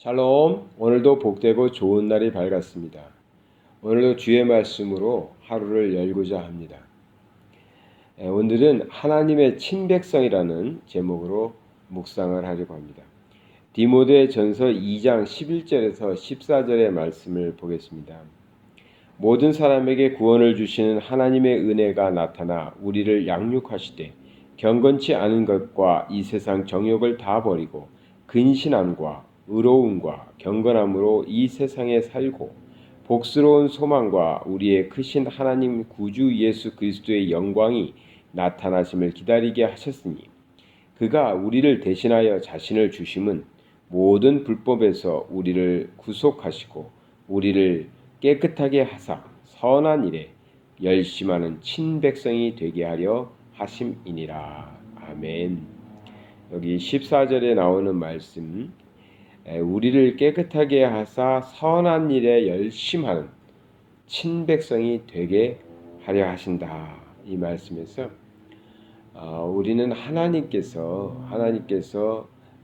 샬롬, 오늘도 복되고 좋은 날이 밝았습니다. 오늘도 주의 말씀으로 하루를 열고자 합니다. 오늘은 하나님의 친백성이라는 제목으로 묵상을 하려고 합니다. 디모데 전서 2장 11절에서 14절의 말씀을 보겠습니다. 모든 사람에게 구원을 주시는 하나님의 은혜가 나타나 우리를 양육하시되 경건치 않은 것과 이 세상 정욕을 다 버리고 근신함과 의로움과 경건함으로 이 세상에 살고 복스러운 소망과 우리의 크신 하나님 구주 예수 그리스도의 영광이 나타나심을 기다리게 하셨으니 그가 우리를 대신하여 자신을 주심은 모든 불법에서 우리를 구속하시고 우리를 깨끗하게 하사 선한 일에 열심하는 친백성이 되게 하려 하심이니라. 아멘. 여기 14절에 나오는 말씀, 우리를 깨끗하게 하사 선한 일에 열심하는 친백성이 되게 하려 하신다. 이 말씀에서 우리는 하나님께서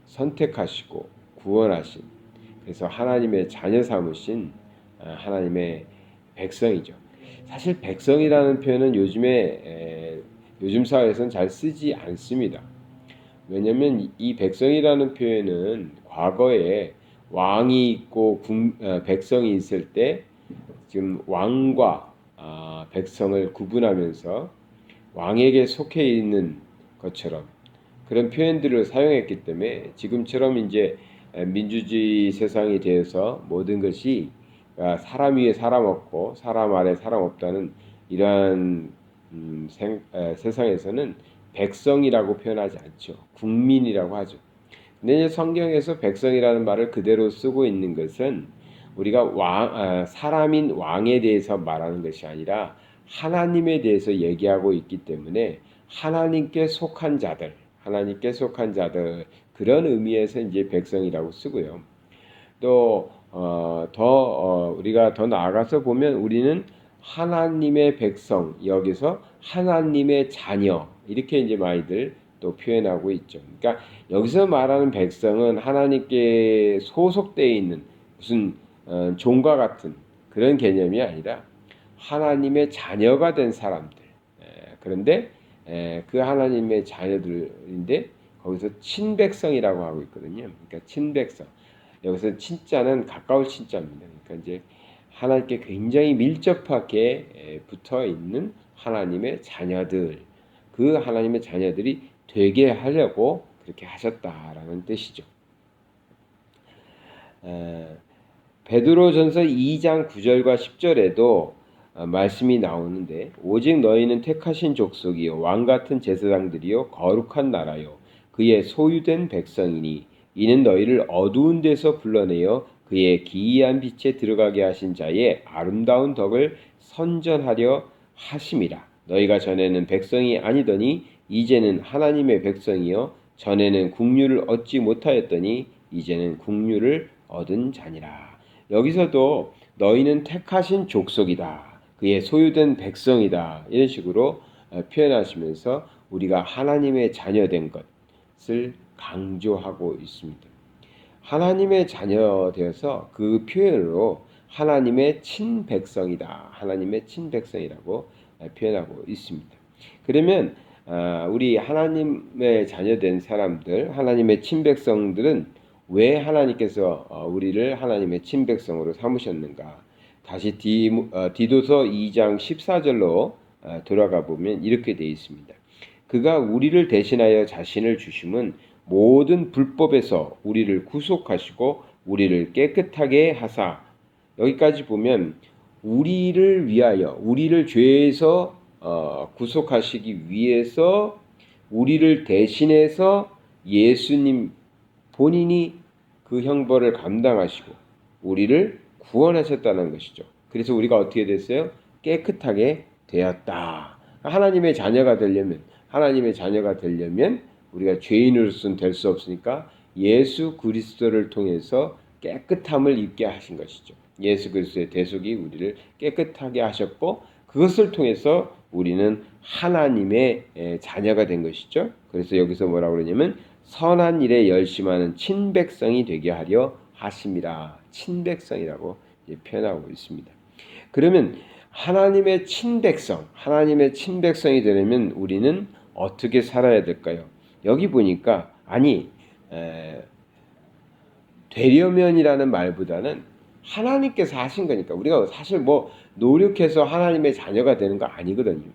선택하시고 구원하신, 그래서 하나님의 자녀 삼으신 하나님의 백성이죠. 사실 백성이라는 표현은 요즘 사회에서는 잘 쓰지 않습니다. 왜냐하면 이 백성이라는 표현은 과거에 왕이 있고 백성이 있을 때 지금 왕과 백성을 구분하면서 왕에게 속해 있는 것처럼 그런 표현들을 사용했기 때문에 지금처럼 이제 민주주의 세상이 되어서 모든 것이 사람 위에 사람 없고 사람 아래 사람 없다는 이러한 세상에서는 백성이라고 표현하지 않죠. 국민이라고 하죠. 근데 이제 성경에서 백성이라는 말을 그대로 쓰고 있는 것은 우리가 사람인 왕에 대해서 말하는 것이 아니라 하나님에 대해서 얘기하고 있기 때문에 하나님께 속한 자들 그런 의미에서 이제 백성이라고 쓰고요. 또 우리가 더 나아가서 보면 우리는 하나님의 백성, 여기서 하나님의 자녀 이렇게 이제 많이들 또 표현하고 있죠. 그러니까 여기서 말하는 백성은 하나님께 소속되어 있는 무슨 종과 같은 그런 개념이 아니라 하나님의 자녀가 된 사람들. 그런데 그 하나님의 자녀들인데 거기서 친백성이라고 하고 있거든요. 그러니까 친백성. 여기서 친자는 가까울 친자입니다. 그러니까 이제 하나님께 굉장히 밀접하게 붙어 있는 하나님의 자녀들, 그 하나님의 자녀들이 되게 하려고 그렇게 하셨다라는 뜻이죠. 베드로전서 2장 9절과 10절에도 말씀이 나오는데 오직 너희는 택하신 족속이요 왕 같은 제사장들이요 거룩한 나라요 그의 소유된 백성이니 이는 너희를 어두운 데서 불러내어 그의 기이한 빛에 들어가게 하신 자의 아름다운 덕을 선전하려 하심이라. 너희가 전에는 백성이 아니더니 이제는 하나님의 백성이요 전에는 국류를 얻지 못하였더니 이제는 국류를 얻은 자니라. 여기서도 너희는 택하신 족속이다. 그의 소유된 백성이다. 이런 식으로 표현하시면서 우리가 하나님의 자녀된 것을 강조하고 있습니다. 하나님의 자녀 되어서 그 표현으로 하나님의 친백성이다. 하나님의 친백성이라고 표현하고 있습니다. 그러면 우리 하나님의 자녀된 사람들, 하나님의 친백성들은 왜 하나님께서 우리를 하나님의 친백성으로 삼으셨는가? 다시 디도서 2장 14절로 돌아가 보면 이렇게 되어 있습니다. 그가 우리를 대신하여 자신을 주심은 모든 불법에서 우리를 구속하시고 우리를 깨끗하게 하사, 여기까지 보면 우리를 위하여, 우리를 죄에서 구속하시기 위해서 우리를 대신해서 예수님 본인이 그 형벌을 감당하시고 우리를 구원하셨다는 것이죠. 그래서 우리가 어떻게 됐어요? 깨끗하게 되었다. 하나님의 자녀가 되려면 우리가 죄인으로서는 될 수 없으니까 예수 그리스도를 통해서 깨끗함을 입게 하신 것이죠. 예수 그리스도의 대속이 우리를 깨끗하게 하셨고 그것을 통해서 우리는 하나님의 자녀가 된 것이죠. 그래서 여기서 뭐라고 그러냐면 선한 일에 열심하는 친백성이 되게 하려 하심이라 친백성이라고 표현하고 있습니다. 그러면 하나님의 친백성이 되려면 우리는 어떻게 살아야 될까요? 여기 보니까 되려면이라는 말보다는 하나님께서 하신 거니까 우리가 사실 뭐 노력해서 하나님의 자녀가 되는 거 아니거든요.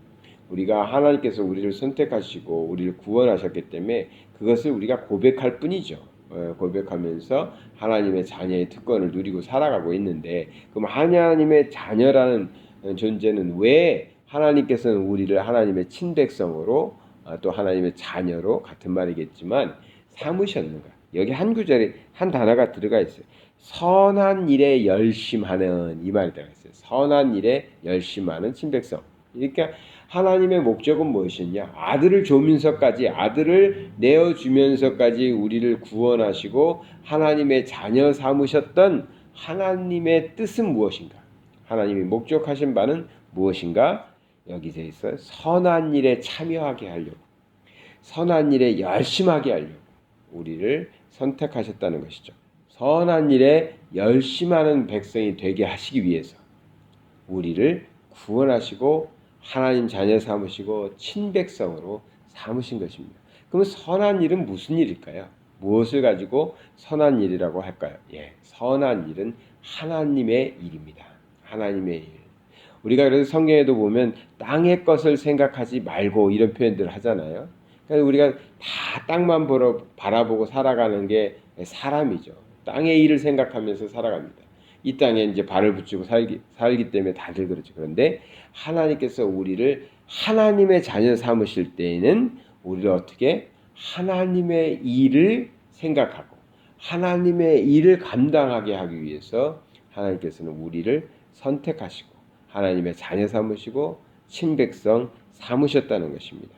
우리가 하나님께서 우리를 선택하시고 우리를 구원하셨기 때문에 그것을 우리가 고백할 뿐이죠. 고백하면서 하나님의 자녀의 특권을 누리고 살아가고 있는데, 그럼 하나님의 자녀라는 존재는 왜 하나님께서는 우리를 하나님의 친백성으로 또 하나님의 자녀로, 같은 말이겠지만, 삼으셨는가? 여기 한 구절에 한 단어가 들어가 있어요. 선한 일에 열심하는, 이 말이 들어가 있어요. 선한 일에 열심하는 친백성. 그러니까 하나님의 목적은 무엇이냐? 아들을 주면서까지, 아들을 내어주면서까지 우리를 구원하시고 하나님의 자녀 삼으셨던 하나님의 뜻은 무엇인가? 하나님이 목적하신 바는 무엇인가? 여기 돼 있어요. 선한 일에 참여하게 하려고, 선한 일에 열심하게 하려고 우리를 선택하셨다는 것이죠. 선한 일에 열심하는 백성이 되게 하시기 위해서 우리를 구원하시고 하나님 자녀 삼으시고 친백성으로 삼으신 것입니다. 그럼 선한 일은 무슨 일일까요? 무엇을 가지고 선한 일이라고 할까요? 선한 일은 하나님의 일입니다. 하나님의 일. 우리가 그래서 성경에도 보면 땅의 것을 생각하지 말고 이런 표현들을 하잖아요. 그러니까 우리가 다 땅만 바라보고 살아가는 게 사람이죠. 땅의 일을 생각하면서 살아갑니다. 이 땅에 이제 발을 붙이고 살기 때문에 다들 그렇죠. 그런데 하나님께서 우리를 하나님의 자녀 삼으실 때에는 우리를 어떻게 하나님의 일을 생각하고 하나님의 일을 감당하게 하기 위해서 하나님께서는 우리를 선택하시고 하나님의 자녀 삼으시고 친백성 삼으셨다는 것입니다.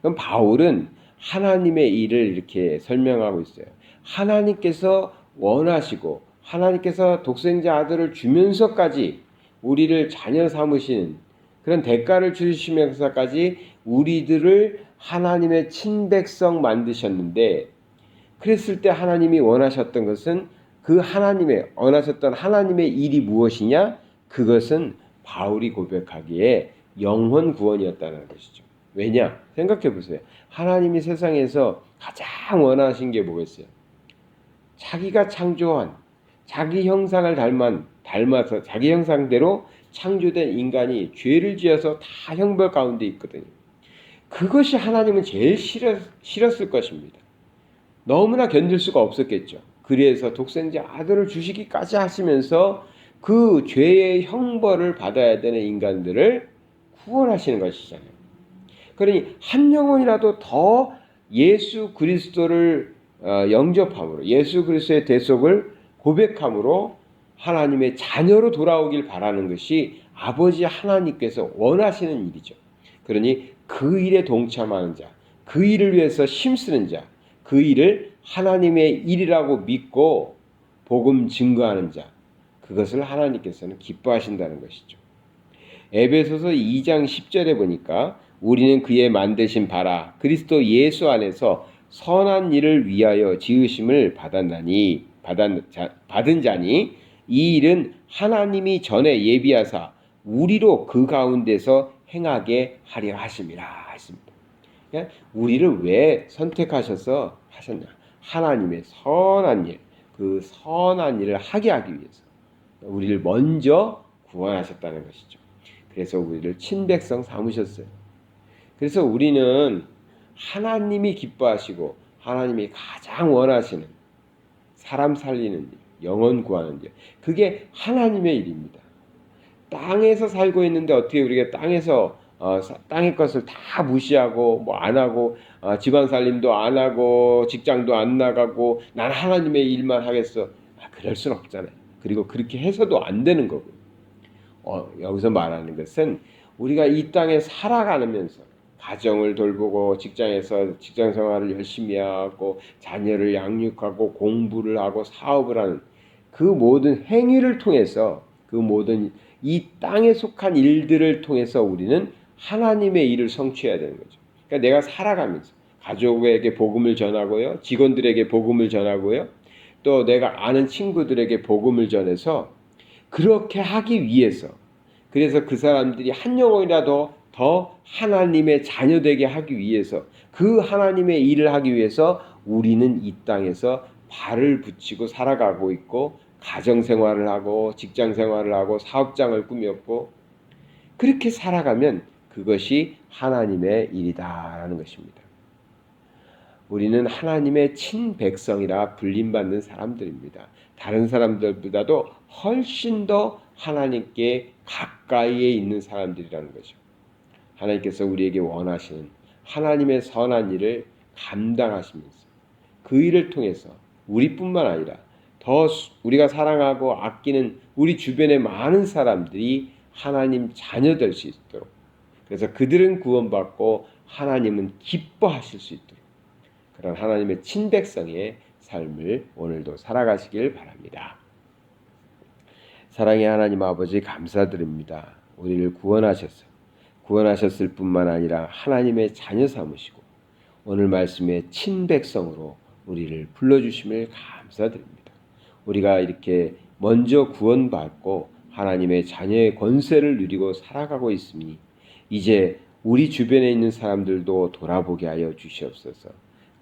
그럼 바울은 하나님의 일을 이렇게 설명하고 있어요. 하나님께서 원하시고 하나님께서 독생자 아들을 주면서까지 우리를 자녀 삼으신 그런 대가를 주시면서까지 우리들을 하나님의 친백성 만드셨는데, 그랬을 때 하나님이 원하셨던 것은 그 하나님의 원하셨던 하나님의 일이 무엇이냐? 그것은 바울이 고백하기에 영혼 구원이었다는 것이죠. 왜냐? 생각해 보세요. 하나님이 세상에서 가장 원하신 게 뭐겠어요? 자기가 창조한 자기 형상을 닮아서 자기 형상대로 창조된 인간이 죄를 지어서 다 형벌 가운데 있거든요. 그것이 하나님은 제일 싫었을 것입니다. 너무나 견딜 수가 없었겠죠. 그래서 독생자 아들을 주시기까지 하시면서 그 죄의 형벌을 받아야 되는 인간들을 구원하시는 것이잖아요. 그러니 한 영혼이라도 더 예수 그리스도를 영접함으로, 예수 그리스도의 대속을 고백함으로 하나님의 자녀로 돌아오길 바라는 것이 아버지 하나님께서 원하시는 일이죠. 그러니 그 일에 동참하는 자, 그 일을 위해서 힘쓰는 자, 그 일을 하나님의 일이라고 믿고 복음 증거하는 자, 그것을 하나님께서는 기뻐하신다는 것이죠. 에베소서 2장 10절에 보니까 우리는 그의 만드신 바라 그리스도 예수 안에서 선한 일을 위하여 지으심을 받은 자니 이 일은 하나님이 전에 예비하사 우리로 그 가운데서 행하게 하려 하심이라 했습니다. 그러니까 우리를 왜 선택하셔서 하셨냐? 하나님의 선한 일, 그 선한 일을 하게 하기 위해서 우리를 먼저 구원하셨다는 것이죠. 그래서 우리를 친백성 삼으셨어요. 그래서 우리는 하나님이 기뻐하시고 하나님이 가장 원하시는 사람 살리는 일, 영혼 구하는 일, 그게 하나님의 일입니다. 땅에서 살고 있는데 어떻게 우리가 땅의 것을 다 무시하고 뭐 안 하고 집안 살림도 안 하고 직장도 안 나가고 난 하나님의 일만 하겠어? 그럴 수는 없잖아요. 그리고 그렇게 해서도 안 되는 거고요. 여기서 말하는 것은 우리가 이 땅에 살아가면서 가정을 돌보고 직장에서 직장 생활을 열심히 하고 자녀를 양육하고 공부를 하고 사업을 하는 그 모든 행위를 통해서, 그 모든 이 땅에 속한 일들을 통해서 우리는 하나님의 일을 성취해야 되는 거죠. 그러니까 내가 살아가면서 가족에게 복음을 전하고요, 직원들에게 복음을 전하고요, 또 내가 아는 친구들에게 복음을 전해서 그렇게 하기 위해서, 그래서 그 사람들이 한 영혼이라도 더 하나님의 자녀되게 하기 위해서, 그 하나님의 일을 하기 위해서 우리는 이 땅에서 발을 붙이고 살아가고 있고, 가정생활을 하고 직장생활을 하고 사업장을 꾸몄고, 그렇게 살아가면 그것이 하나님의 일이다라는 것입니다. 우리는 하나님의 친백성이라 불림받는 사람들입니다. 다른 사람들보다도 훨씬 더 하나님께 가까이에 있는 사람들이라는 거죠. 하나님께서 우리에게 원하시는 하나님의 선한 일을 감당하시면서 그 일을 통해서 우리뿐만 아니라 더 우리가 사랑하고 아끼는 우리 주변의 많은 사람들이 하나님 자녀 될 수 있도록, 그래서 그들은 구원받고 하나님은 기뻐하실 수 있도록 그런 하나님의 친백성의 삶을 오늘도 살아가시길 바랍니다. 사랑의 하나님 아버지, 감사드립니다. 우리를 구원하셨을 뿐만 아니라 하나님의 자녀 삼으시고 오늘 말씀의 친백성으로 우리를 불러주심을 감사드립니다. 우리가 이렇게 먼저 구원받고 하나님의 자녀의 권세를 누리고 살아가고 있으니 이제 우리 주변에 있는 사람들도 돌아보게 하여 주시옵소서.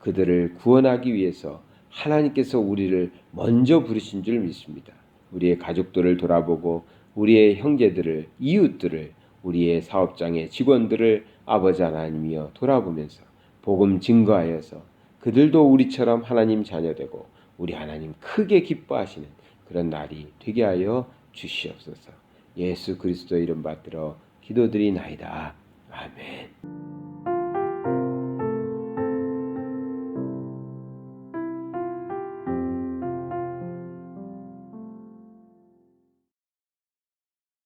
그들을 구원하기 위해서 하나님께서 우리를 먼저 부르신 줄 믿습니다. 우리의 가족들을 돌아보고 우리의 형제들을, 이웃들을, 우리의 사업장의 직원들을 아버지 하나님이여 돌아보면서 복음 증거하여서 그들도 우리처럼 하나님 자녀되고 우리 하나님 크게 기뻐하시는 그런 날이 되게 하여 주시옵소서. 예수 그리스도의 이름 받들어 기도드리나이다. 아멘.